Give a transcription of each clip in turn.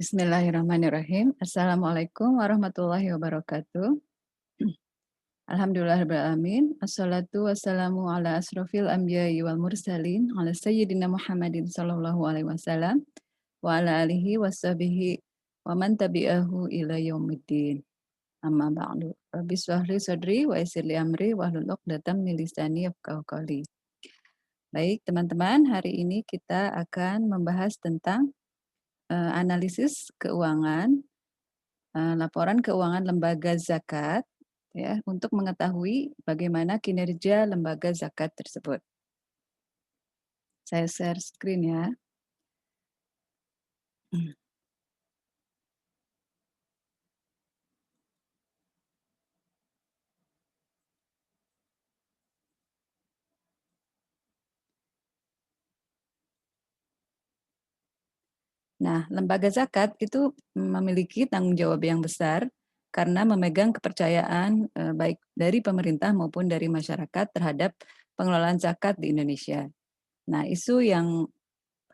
Bismillahirrahmanirrahim. Assalamualaikum warahmatullahi wabarakatuh. Alhamdulillahirabbil alamin. Assalatu wassalamu ala asrofil anbiya'i wal mursalin ala sayyidina Muhammadin sallallahu alaihi wasallam wa ala alihi washabihi wa man tabi'ahu ila yaumiddin. Amma ba'du. Rabbi shrah li sadri wa yassir li amri wahlul 'uqdatam min lisani yafqahu qawli. Baik, teman-teman, hari ini kita akan membahas tentang analisis keuangan, laporan keuangan lembaga zakat, ya, untuk mengetahui bagaimana kinerja lembaga zakat tersebut. Saya share screen ya. Nah, lembaga zakat itu memiliki tanggung jawab yang besar karena memegang kepercayaan baik dari pemerintah maupun dari masyarakat terhadap pengelolaan zakat di Indonesia. Nah, isu yang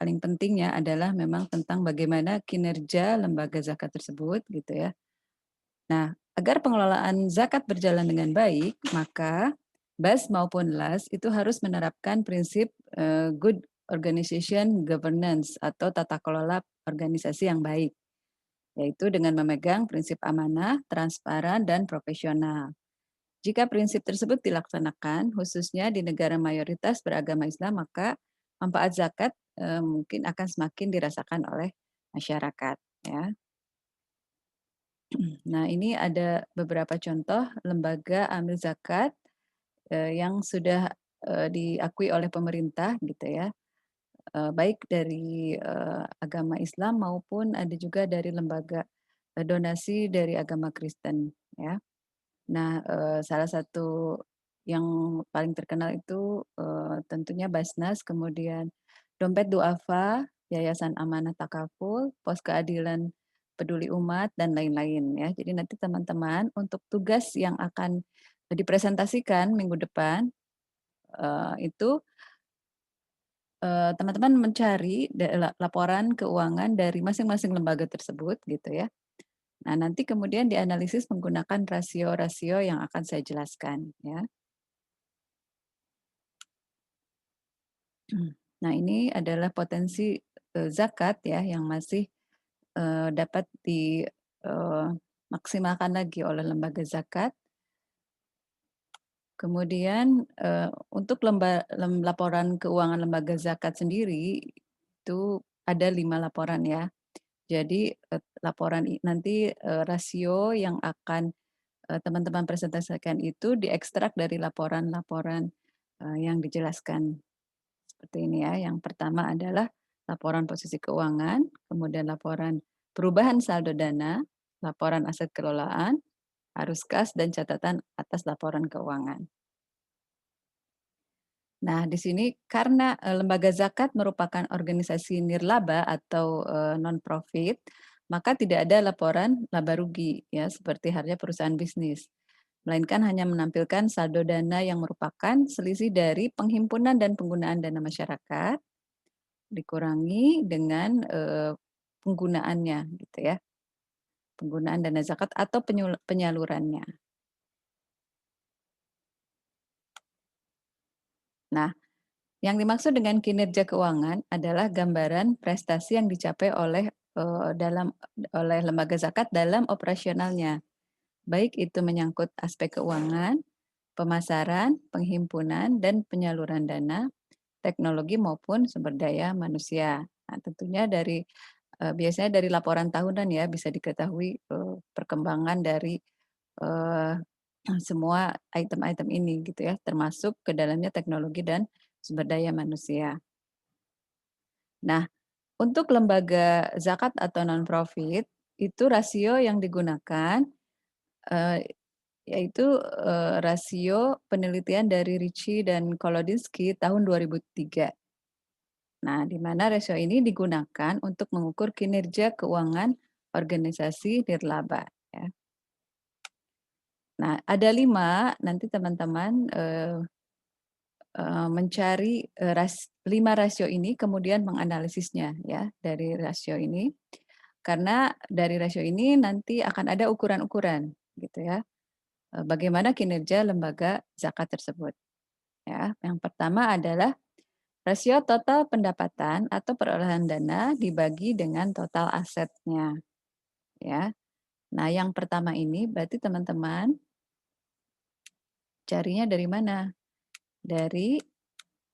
paling pentingnya adalah memang tentang bagaimana kinerja lembaga zakat tersebut gitu ya. Nah, agar pengelolaan zakat berjalan dengan baik, maka BAS maupun LAS itu harus menerapkan prinsip good organization governance atau tata kelola organisasi yang baik, yaitu dengan memegang prinsip amanah, transparan, dan profesional. Jika prinsip tersebut dilaksanakan, khususnya di negara mayoritas beragama Islam, maka manfaat zakat mungkin akan semakin dirasakan oleh masyarakat. Ya. Nah, ini ada beberapa contoh lembaga amil zakat yang sudah diakui oleh pemerintah gitu ya, baik dari agama Islam maupun ada juga dari lembaga donasi dari agama Kristen ya. Nah, salah satu yang paling terkenal itu tentunya Basnas, kemudian Dompet Duafa, Yayasan Amanah Takaful, Pos Keadilan Peduli Umat, dan lain-lain ya. Jadi nanti teman-teman untuk tugas yang akan dipresentasikan minggu depan itu teman-teman mencari laporan keuangan dari masing-masing lembaga tersebut gitu ya. Nah, nanti kemudian dianalisis menggunakan rasio-rasio yang akan saya jelaskan ya. Nah, ini adalah potensi zakat ya yang masih dapat dimaksimalkan lagi oleh lembaga zakat. Kemudian untuk laporan keuangan lembaga zakat sendiri itu ada 5 laporan ya. Jadi laporan nanti rasio yang akan teman-teman presentasikan itu diekstrak dari laporan-laporan yang dijelaskan seperti ini ya. Yang pertama adalah laporan posisi keuangan, kemudian laporan perubahan saldo dana, laporan aset kelolaan, arus kas, dan catatan atas laporan keuangan. Nah, di sini karena lembaga zakat merupakan organisasi nirlaba atau non-profit, maka tidak ada laporan laba rugi ya seperti halnya perusahaan bisnis. Melainkan hanya menampilkan saldo dana yang merupakan selisih dari penghimpunan dan penggunaan dana masyarakat dikurangi dengan penggunaannya gitu ya. Penggunaan dana zakat atau penyalurannya. Nah, yang dimaksud dengan kinerja keuangan adalah gambaran prestasi yang dicapai oleh lembaga zakat dalam operasionalnya. Baik itu menyangkut aspek keuangan, pemasaran, penghimpunan, dan penyaluran dana, teknologi maupun sumber daya manusia. Nah, tentunya biasanya dari laporan tahunan ya bisa diketahui perkembangan dari eh, semua item-item ini gitu ya, termasuk ke dalamnya teknologi dan sumber daya manusia. Nah, untuk lembaga zakat atau non-profit, itu rasio yang digunakan eh, yaitu rasio penelitian dari Ricci dan Kolodinsky tahun 2003. Nah, di mana rasio ini digunakan untuk mengukur kinerja keuangan organisasi nirlaba. Ya. Nah, ada 5, nanti teman-teman mencari 5 rasio ini, kemudian menganalisisnya ya dari rasio ini. Karena dari rasio ini nanti akan ada ukuran-ukuran gitu ya, bagaimana kinerja lembaga zakat tersebut ya. Yang pertama adalah rasio total pendapatan atau perolehan dana dibagi dengan total asetnya ya. Nah, yang pertama ini berarti teman-teman carinya dari mana? Dari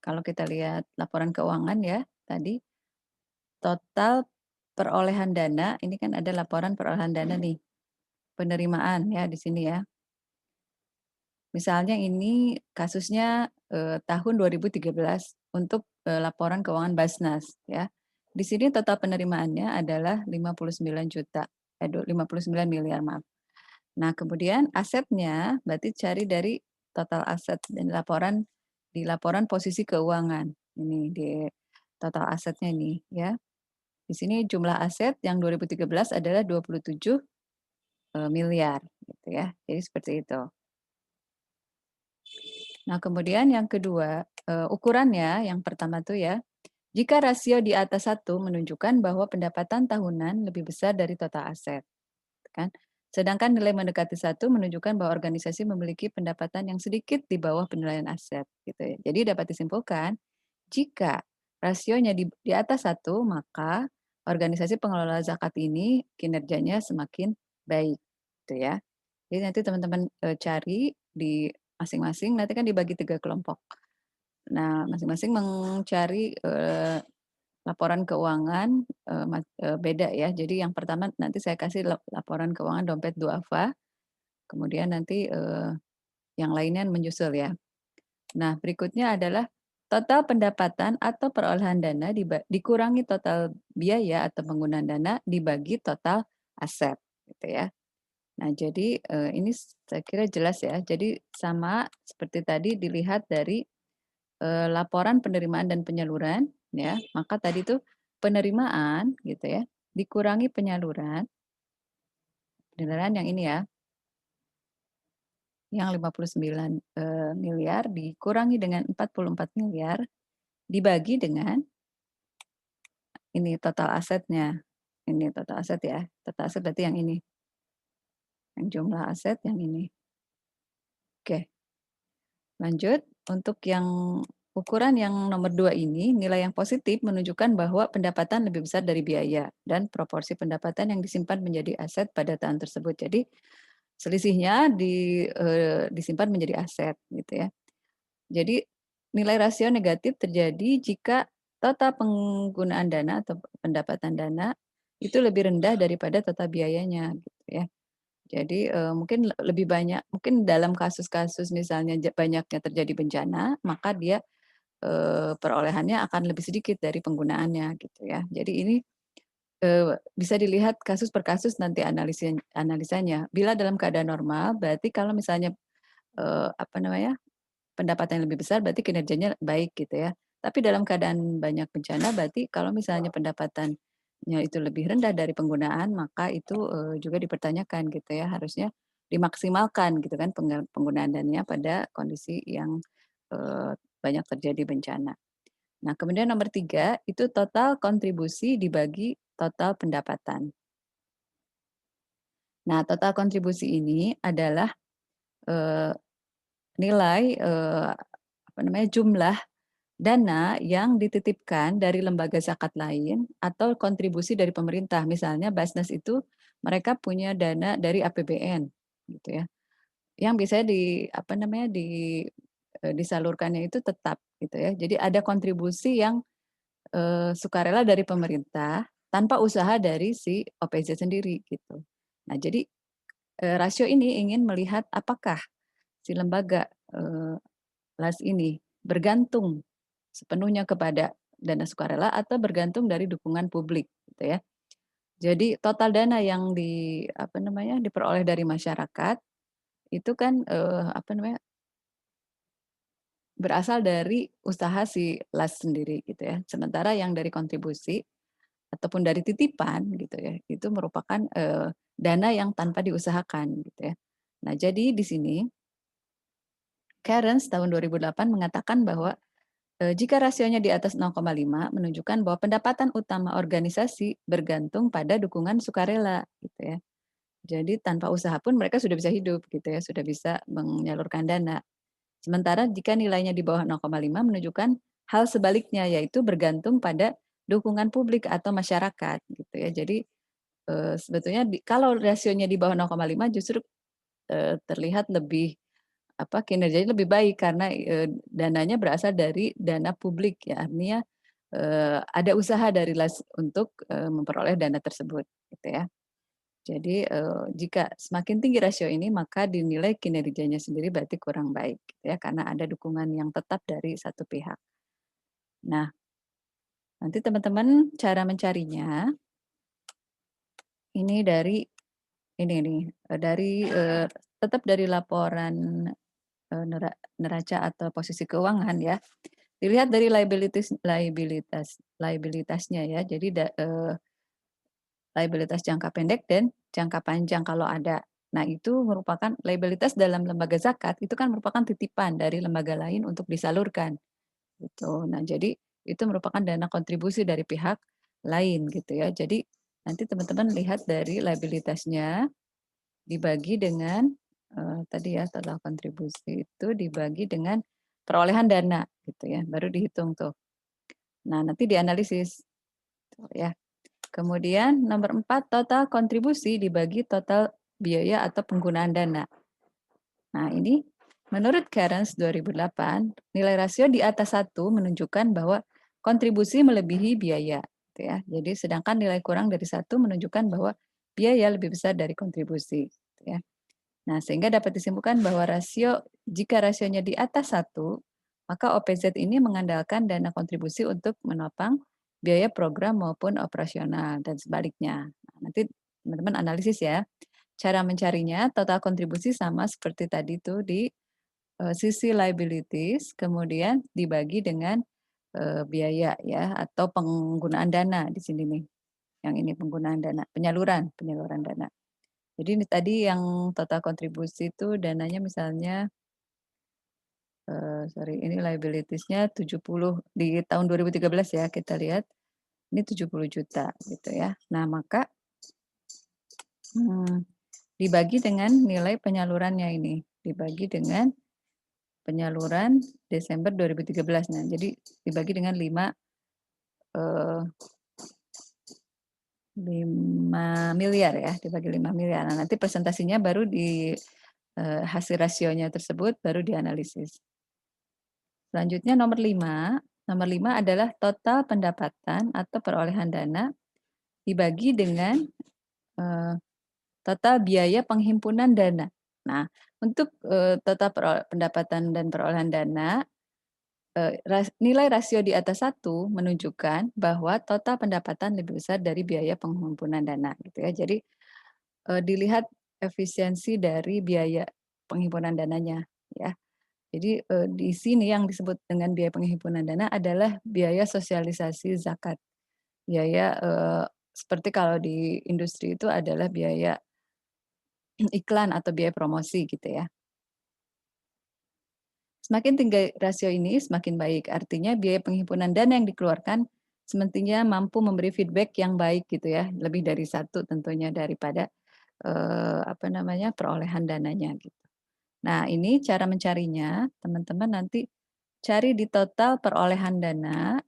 kalau kita lihat laporan keuangan ya tadi, total perolehan dana, ini kan ada laporan perolehan dana nih, penerimaan ya di sini ya. Misalnya ini kasusnya, tahun 2013 untuk, laporan keuangan Basnas ya. Di sini total penerimaannya adalah 59 juta, 59 miliar maaf. Nah kemudian asetnya berarti cari dari total aset dan di laporan posisi keuangan. Ini di total asetnya ini ya. Di sini jumlah aset yang 2013 adalah 27, miliar gitu ya. Jadi seperti itu. Nah, kemudian yang kedua, ukurannya yang pertama tuh ya, jika rasio di atas satu menunjukkan bahwa pendapatan tahunan lebih besar dari total aset, kan. Sedangkan nilai mendekati satu menunjukkan bahwa organisasi memiliki pendapatan yang sedikit di bawah penilaian aset, gitu ya. Jadi dapat disimpulkan, jika rasionya di atas satu, maka organisasi pengelola zakat ini kinerjanya semakin baik, gitu ya. Jadi nanti teman-teman, cari di masing-masing, nanti kan dibagi 3 kelompok. Nah, masing-masing mencari, laporan keuangan, beda ya. Jadi yang pertama nanti saya kasih laporan keuangan dompet duafa, kemudian nanti, yang lainnya menyusul ya. Nah, berikutnya adalah total pendapatan atau perolehan dana dikurangi total biaya atau penggunaan dana dibagi total aset, gitu ya. Nah, jadi, ini saya kira jelas ya. Jadi sama seperti tadi dilihat dari, laporan penerimaan dan penyaluran ya, maka tadi tuh penerimaan gitu ya, dikurangi penyaluran yang ini ya, yang 59, miliar dikurangi dengan 44 miliar dibagi dengan ini total asetnya. Ini total aset ya, total aset berarti yang ini, yang jumlah aset yang ini. Oke. Lanjut, untuk yang ukuran yang nomor 2 ini, nilai yang positif menunjukkan bahwa pendapatan lebih besar dari biaya dan proporsi pendapatan yang disimpan menjadi aset pada tahun tersebut. Jadi selisihnya disimpan menjadi aset gitu ya. Jadi nilai rasio negatif terjadi jika total penggunaan dana atau pendapatan dana itu lebih rendah daripada total biayanya gitu ya. Jadi, mungkin lebih banyak mungkin dalam kasus-kasus misalnya banyaknya terjadi bencana, maka dia, perolehannya akan lebih sedikit dari penggunaannya gitu ya. Jadi ini, bisa dilihat kasus per kasus nanti analisanya. Bila dalam keadaan normal berarti kalau misalnya, apa namanya, pendapatan yang lebih besar berarti kinerjanya baik gitu ya. Tapi dalam keadaan banyak bencana berarti kalau misalnya pendapatannya itu lebih rendah dari penggunaan, maka itu, juga dipertanyakan gitu ya, harusnya dimaksimalkan gitu kan penggunaan dananya pada kondisi yang, banyak terjadi bencana. Nah, kemudian nomor 3 itu total kontribusi dibagi total pendapatan. Nah, total kontribusi ini adalah, eee, nilai, apa namanya, jumlah dana yang dititipkan dari lembaga zakat lain atau kontribusi dari pemerintah. Misalnya Basnas itu mereka punya dana dari APBN gitu ya, yang biasanya apa namanya, disalurkannya itu tetap gitu ya. Jadi ada kontribusi yang, sukarela dari pemerintah tanpa usaha dari si OPZ sendiri gitu. Nah jadi, rasio ini ingin melihat apakah si lembaga, LAS ini bergantung sepenuhnya kepada dana sukarela atau bergantung dari dukungan publik gitu ya. Jadi total dana yang apa namanya, diperoleh dari masyarakat itu kan, apa namanya, berasal dari usaha si LAS sendiri gitu ya. Sementara yang dari kontribusi ataupun dari titipan gitu ya, itu merupakan, dana yang tanpa diusahakan gitu ya. Nah jadi di sini Cairns tahun 2008 mengatakan bahwa Jika rasionya di atas 0,5 menunjukkan bahwa pendapatan utama organisasi bergantung pada dukungan sukarela, gitu ya. Jadi tanpa usaha pun mereka sudah bisa hidup gitu ya, sudah bisa menyalurkan dana. Sementara jika nilainya di bawah 0,5 menunjukkan hal sebaliknya, yaitu bergantung pada dukungan publik atau masyarakat gitu ya. Jadi, sebetulnya kalau rasionya di bawah 0,5 justru, terlihat lebih kinerjanya lebih baik karena, dananya berasal dari dana publik ya, artinya, ada usaha dari untuk, memperoleh dana tersebut gitu ya. Jadi, jika semakin tinggi rasio ini maka dinilai kinerjanya sendiri berarti kurang baik gitu ya, karena ada dukungan yang tetap dari satu pihak. Nah, nanti teman-teman cara mencarinya ini dari ini nih, tetap dari laporan, neraca atau posisi keuangan ya. Dilihat dari liabilitasnya ya. Jadi liabilitas jangka pendek dan jangka panjang kalau ada. Nah, itu merupakan liabilitas dalam lembaga zakat itu kan merupakan titipan dari lembaga lain untuk disalurkan, gitu. Nah, jadi itu merupakan dana kontribusi dari pihak lain gitu ya. Jadi nanti teman-teman lihat dari liabilitasnya dibagi dengan, tadi ya total kontribusi itu dibagi dengan perolehan dana gitu ya, baru dihitung tuh. Nah, nanti dianalisis tuh ya. Kemudian nomor 4 total kontribusi dibagi total biaya atau penggunaan dana. Nah, ini menurut Cairns 2008, nilai rasio di atas 1 menunjukkan bahwa kontribusi melebihi biaya, gitu ya. Jadi sedangkan nilai kurang dari 1 menunjukkan bahwa biaya lebih besar dari kontribusi, gitu ya. Nah, sehingga dapat disimpulkan bahwa jika rasionya di atas 1, maka OPZ ini mengandalkan dana kontribusi untuk menopang biaya program maupun operasional dan sebaliknya. Nah, nanti teman-teman analisis ya. Cara mencarinya total kontribusi sama seperti tadi tuh di sisi liabilities, kemudian dibagi dengan biaya ya atau penggunaan dana di sini nih. Yang ini penggunaan dana, penyaluran dana. Jadi ini tadi yang total kontribusi itu dananya misalnya, sorry ini liabilities-nya 70 di tahun 2013 ya kita lihat, ini 70 juta gitu ya. Nah maka, dibagi dengan nilai penyalurannya ini, dibagi dengan penyaluran Desember 2013. Nah jadi dibagi dengan 5 miliar ya, dibagi 5 miliar. Nah nanti presentasinya baru di hasil rasionya tersebut baru dianalisis. Selanjutnya nomor 5 adalah total pendapatan atau perolehan dana dibagi dengan total biaya penghimpunan dana. Nah, untuk total pendapatan dan perolehan dana, nilai rasio di atas 1 menunjukkan bahwa total pendapatan lebih besar dari biaya penghimpunan dana gitu ya. Jadi, dilihat efisiensi dari biaya penghimpunan dananya ya. Jadi, di sini yang disebut dengan biaya penghimpunan dana adalah biaya sosialisasi zakat. Biaya, seperti kalau di industri itu adalah biaya iklan atau biaya promosi gitu ya. Semakin tinggi rasio ini semakin baik, artinya biaya penghimpunan dana yang dikeluarkan semestinya mampu memberi feedback yang baik gitu ya, lebih dari satu tentunya daripada, perolehan dananya gitu. Nah ini cara mencarinya, teman-teman nanti cari di total perolehan dana,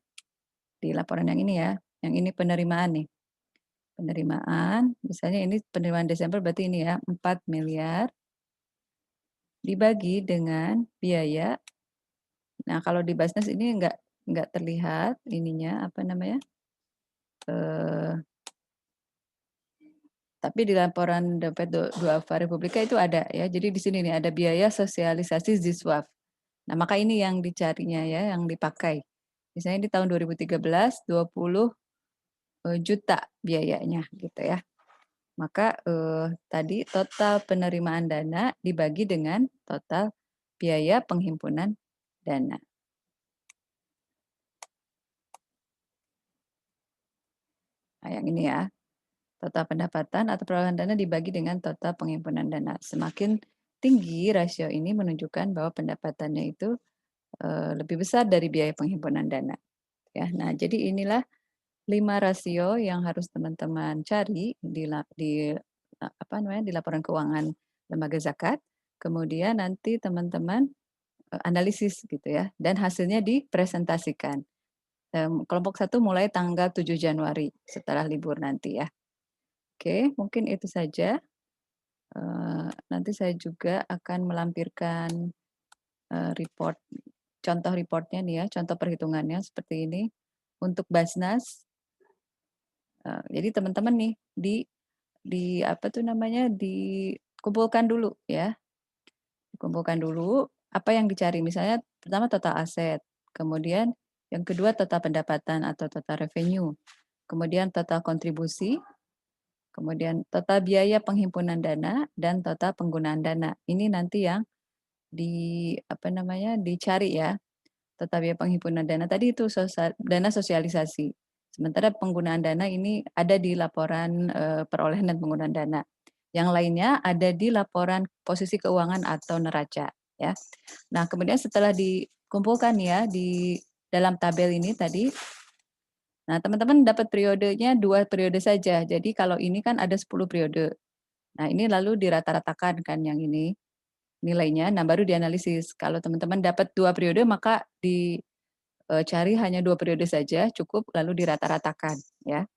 di laporan yang ini ya, yang ini penerimaan nih. Penerimaan, misalnya ini penerimaan Desember berarti ini ya, 4 miliar dibagi dengan biaya. Nah, kalau di Basnas ini enggak terlihat ininya, eee, tapi di laporan dompet duafa Republika itu ada ya. Jadi di sini nih ada biaya sosialisasi Ziswaf. Nah, maka ini yang dicarinya ya, yang dipakai. Misalnya di tahun 2013 20 juta biayanya gitu ya. Maka, tadi total penerimaan dana dibagi dengan total biaya penghimpunan dana. Nah, yang ini ya, total pendapatan atau perolehan dana dibagi dengan total penghimpunan dana. Semakin tinggi rasio ini menunjukkan bahwa pendapatannya itu, lebih besar dari biaya penghimpunan dana, ya. Nah, jadi inilah 5 rasio yang harus teman-teman cari apa namanya, di laporan keuangan lembaga zakat, kemudian nanti teman-teman, analisis gitu ya, dan hasilnya dipresentasikan. Kelompok satu mulai tanggal 7 Januari setelah libur nanti ya. Oke, mungkin itu saja. Nanti saya juga akan melampirkan, report contoh reportnya nih ya, contoh perhitungannya seperti ini. Untuk Basnas, jadi teman-teman nih di apa tuh namanya, dikumpulkan dulu ya, dikumpulkan dulu apa yang dicari. Misalnya pertama total aset, kemudian yang kedua total pendapatan atau total revenue, kemudian total kontribusi, kemudian total biaya penghimpunan dana, dan total penggunaan dana. Ini nanti yang apa namanya, dicari ya. Total biaya penghimpunan dana tadi itu dana sosialisasi. Sementara penggunaan dana ini ada di laporan, perolehan dan penggunaan dana. Yang lainnya ada di laporan posisi keuangan atau neraca, ya. Nah, kemudian setelah dikumpulkan ya di dalam tabel ini tadi, nah teman-teman dapat periodenya 2 periode saja. Jadi kalau ini kan ada 10 periode. Nah, ini lalu dirata-ratakan kan yang ini nilainya, nah baru dianalisis. Kalau teman-teman dapat 2 periode maka cari hanya 2 periode saja cukup lalu dirata-ratakan ya.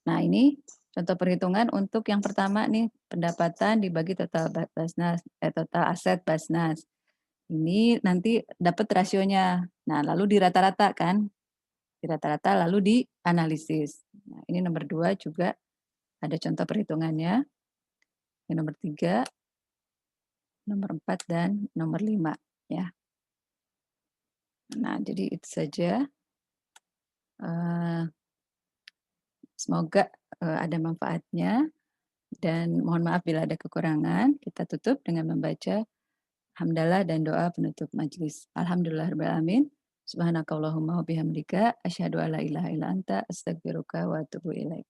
Nah ini contoh perhitungan untuk yang pertama nih, pendapatan dibagi total Basnas total aset Basnas. Ini nanti dapat rasionya. Nah lalu dirata-rata kan, dirata-rata lalu dianalisis. Nah ini nomor 2 juga ada contoh perhitungannya. Yang nomor 3, nomor 4, dan nomor 5 ya. Nah jadi itu saja, semoga, ada manfaatnya. Dan mohon maaf bila ada kekurangan. Kita tutup dengan membaca hamdalah dan doa penutup majelis. Alhamdulillahirabbil alamin. Subhanakallahumma wa bihamdika asyhadu alla ilaha illa anta astaghfiruka wa atubu ilaik.